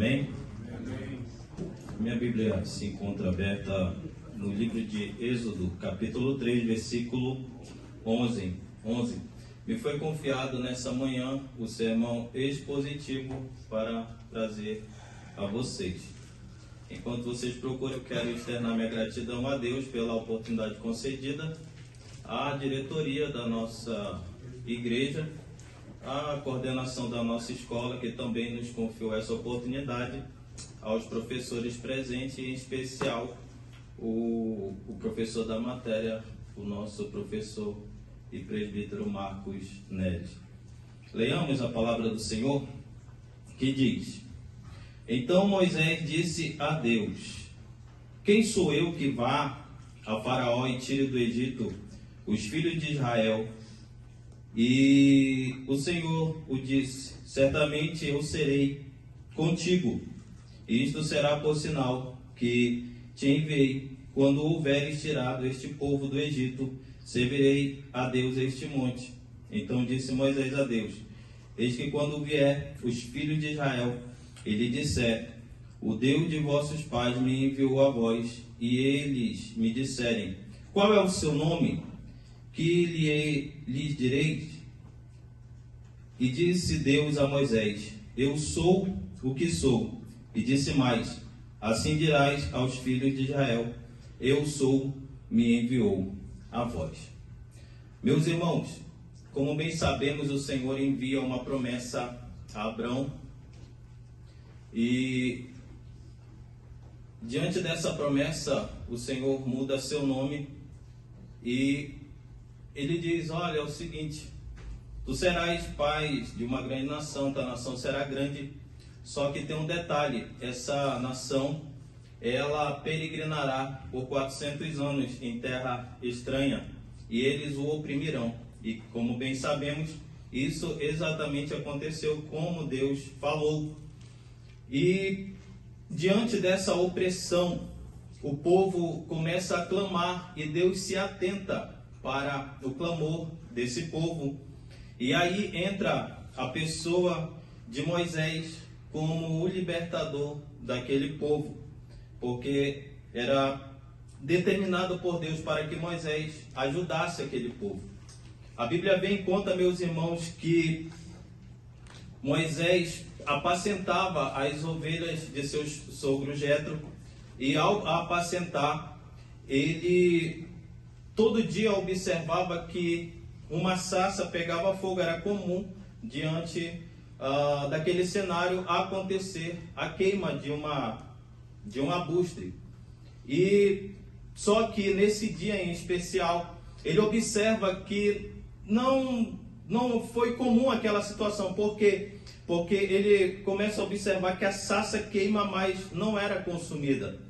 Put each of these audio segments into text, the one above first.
Amém? Minha Bíblia se encontra aberta no livro de Êxodo, capítulo 3, versículo 11. Me foi confiado nessa manhã o sermão expositivo para trazer a vocês. Enquanto vocês procuram, eu quero externar minha gratidão a Deus pela oportunidade concedida, à diretoria da nossa igreja, à coordenação da nossa escola, que também nos confiou essa oportunidade, aos professores presentes, e em especial o professor da matéria, o nosso professor e presbítero Marcos Neves. Leiamos a palavra do Senhor, que diz: Então Moisés disse a Deus: Quem sou eu que vá a Faraó e tire do Egito os filhos de Israel? E o Senhor o disse: Certamente eu serei contigo, e isto será por sinal que te enviei. Quando houveres tirado este povo do Egito, servirei a Deus este monte. Então disse Moisés a Deus: Eis que quando vier os filhos de Israel, e lhe disser: O Deus de vossos pais me enviou a vós, e eles me disserem: Qual é o seu nome? Que lhes direis? E disse Deus a Moisés: Eu sou o que sou. E disse mais: Assim dirás aos filhos de Israel: Eu sou, me enviou a vós. Meus irmãos, como bem sabemos, o Senhor envia uma promessa a Abrão. E diante dessa promessa, o Senhor muda seu nome e ele diz: olha, é o seguinte, tu serás pai de uma grande nação, tua nação será grande, só que tem um detalhe: essa nação, ela peregrinará por 400 anos em terra estranha, e eles o oprimirão. E como bem sabemos, isso exatamente aconteceu como Deus falou. E diante dessa opressão, o povo começa a clamar, e Deus se atenta para o clamor desse povo. E aí entra a pessoa de Moisés como o libertador daquele povo, porque era determinado por Deus para que Moisés ajudasse aquele povo. A Bíblia bem conta, meus irmãos, que Moisés apacentava as ovelhas de seu sogro Jetro, e ao apacentar, ele todo dia observava que uma sarça pegava fogo. Era comum, diante daquele cenário, acontecer a queima de um arbusto. E só que nesse dia em especial, ele observa que não foi comum aquela situação. Por quê? Porque ele começa a observar que a sarça queima, mas não era consumida.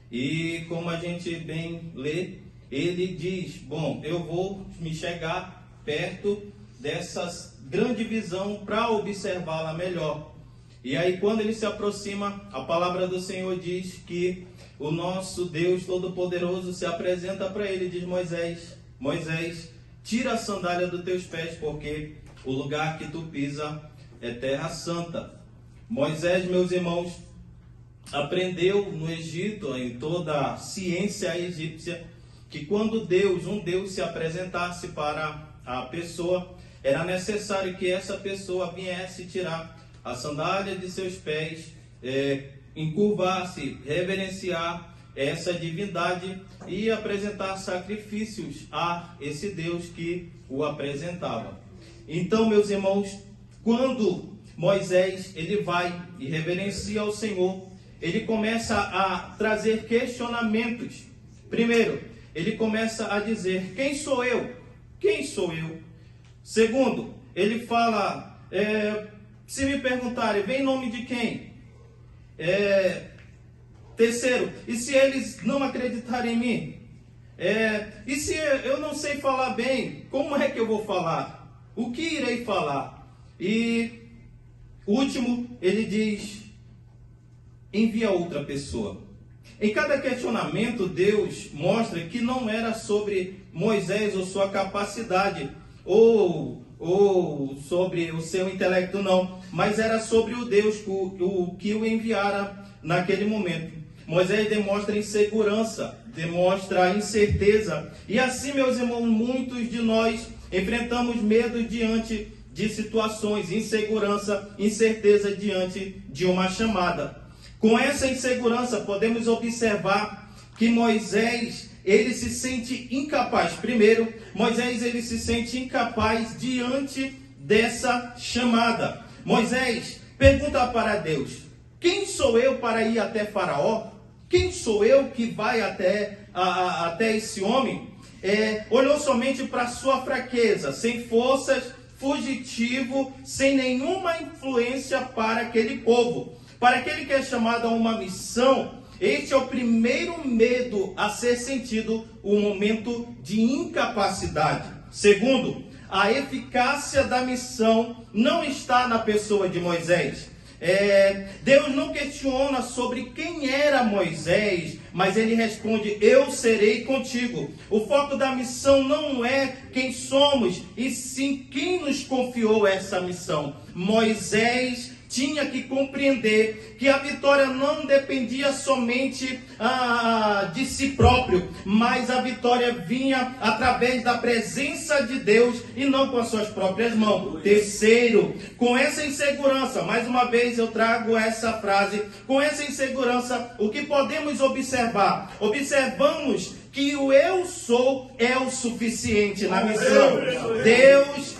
E como a gente bem lê, ele diz: bom, eu vou me chegar perto dessa grande visão para observá-la melhor. E aí, quando ele se aproxima, a palavra do Senhor diz que o nosso Deus Todo-Poderoso se apresenta para ele e diz: Moisés, tira a sandália dos teus pés, porque o lugar que tu pisa é terra santa. Moisés, meus irmãos, aprendeu no Egito, em toda a ciência egípcia, que quando um Deus se apresentasse para a pessoa, era necessário que essa pessoa viesse tirar a sandália de seus pés, encurvar-se, reverenciar essa divindade e apresentar sacrifícios a esse Deus que o apresentava. Então, meus irmãos, quando Moisés ele vai e reverencia ao Senhor, ele começa a trazer questionamentos. Primeiro, ele começa a dizer: quem sou eu? Quem sou eu? Segundo, ele fala: se me perguntarem, vem em nome de quem? Terceiro, e se eles não acreditarem em mim? E se eu não sei falar bem, como é que eu vou falar? O que irei falar? E último, ele diz: envia outra pessoa. Em cada questionamento, Deus mostra que não era sobre Moisés ou sua capacidade, ou sobre o seu intelecto, não. mas era sobre o Deus o que o enviara naquele momento. Moisés demonstra insegurança, demonstra incerteza, e assim, meus irmãos, muitos de nós enfrentamos medo diante de situações, insegurança, incerteza diante de uma chamada. Com essa insegurança, podemos observar que Moisés, ele se sente incapaz. Primeiro, Moisés, ele se sente incapaz diante dessa chamada. Moisés pergunta para Deus: quem sou eu para ir até Faraó? Quem sou eu que vai até esse homem? Olhou somente para sua fraqueza, sem forças, fugitivo, sem nenhuma influência para aquele povo. Para aquele que é chamado a uma missão, este é o primeiro medo a ser sentido, o momento de incapacidade. Segundo, a eficácia da missão não está na pessoa de Moisés. Deus não questiona sobre quem era Moisés, mas ele responde: eu serei contigo. O foco da missão não é quem somos, e sim quem nos confiou essa missão. Moisés tinha que compreender que a vitória não dependia somente de si próprio, mas a vitória vinha através da presença de Deus e não com as suas próprias mãos. Terceiro, com essa insegurança, mais uma vez eu trago essa frase, com essa insegurança, o que podemos observar? Observamos que o eu sou é o suficiente na missão. Deus,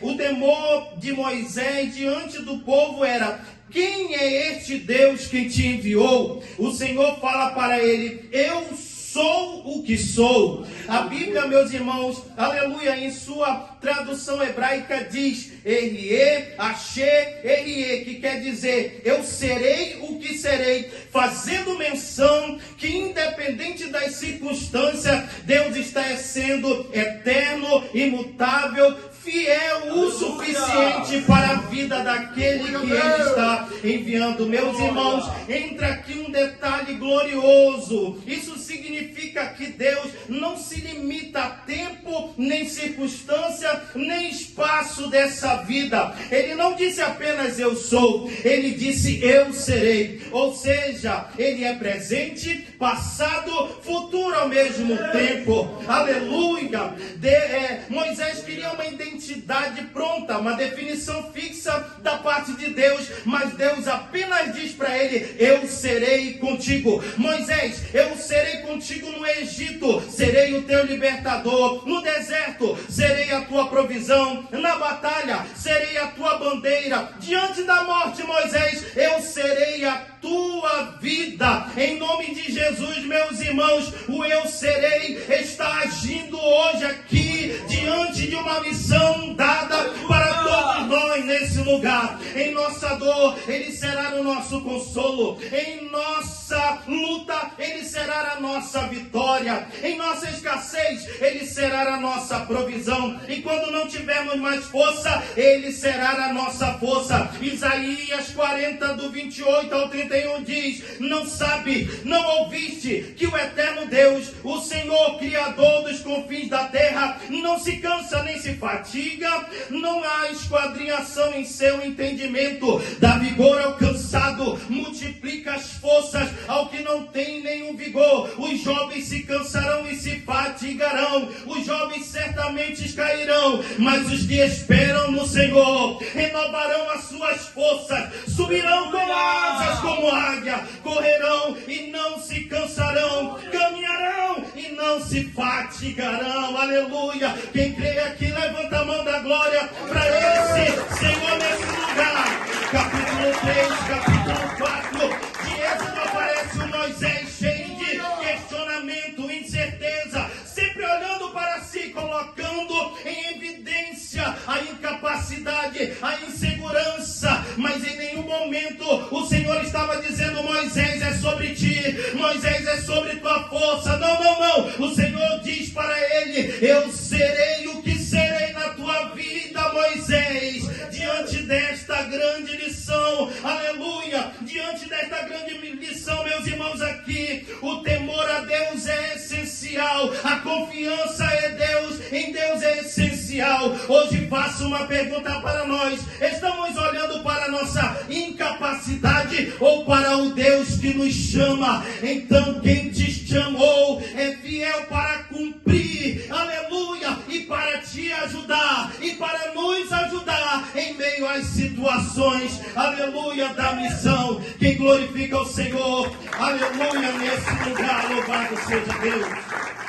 o temor de Moisés diante do povo era: quem é este Deus que te enviou? O Senhor fala para ele: eu sou o que sou. A Bíblia, meus irmãos, aleluia, em sua tradução hebraica diz Erie, Ashe, Erie, que quer dizer eu serei o que serei, fazendo menção que independente das circunstâncias, Deus está sendo eterno, imutável, fiel o suficiente para a vida daquele que Ele está enviando. Meus irmãos, entra aqui um detalhe glorioso. Isso significa que Deus não se limita a tempo, nem circunstância, nem espaço dessa vida. Ele não disse apenas eu sou, Ele disse eu serei. Ou seja, Ele é presente, passado, futuro ao mesmo tempo. Aleluia! Moisés queria uma identidade pronta, uma definição fixa da parte de Deus, mas Deus apenas diz para ele: eu serei contigo. Moisés, eu serei contigo no Egito, serei o teu libertador. No deserto, serei a tua provisão. Na batalha, serei a tua bandeira. Diante da morte, Moisés, eu serei a tua vida. Em nome de Jesus, meus irmãos, o eu serei está agindo hoje aqui, diante de uma missão dada para todos nós nesse lugar. Em nossa dor, Ele será o nosso consolo. Em nossa luta, Ele será a nossa vitória. Em nossa escassez, Ele será a nossa provisão. E quando não tivermos mais força, Ele será a nossa força. Isaías 40, do 28 ao 31 diz: não ouviste que o eterno Deus, o Senhor, Criador dos confins da terra, não se cansa nem se fatiga, não há esquadrinhação em seu entendimento, dá vigor ao cansado, multiplica as forças ao que não tem nenhum vigor. Os jovens se cansarão e se fatigarão, os jovens certamente cairão, mas os que esperam no Senhor renovarão as suas forças, subirão com asas como águia, correrão e não se cansarão, caminharão e não se fatigarão. Aleluia! Quem crê aqui, levanta a mão da glória para esse Senhor nesse lugar. Capítulo 3, capítulo 4 de Êxodo, aparece o Moisés cheio de questionamento, incerteza, sempre olhando para si, colocando em evidência a incapacidade, a insegurança, mas em nenhum momento o Senhor estava dizendo: Moisés, é sobre ti, Moisés, é sobre tua força. Não. O Senhor diz para ele: eu serei o que serei na tua vida, Moisés. Diante desta grande lição, aleluia, diante desta grande lição, meus irmãos, aqui, o temor a Deus é essencial, a confiança em Deus é essencial. essencial. Hoje faço uma pergunta para nós: estamos olhando para a nossa incapacidade ou para o Deus que nos chama? Então quem te chamou é fiel para cumprir, aleluia, e para te ajudar, e para nos ajudar em meio às situações, aleluia, da missão. Quem glorifica o Senhor, aleluia, nesse lugar, louvado seja Deus.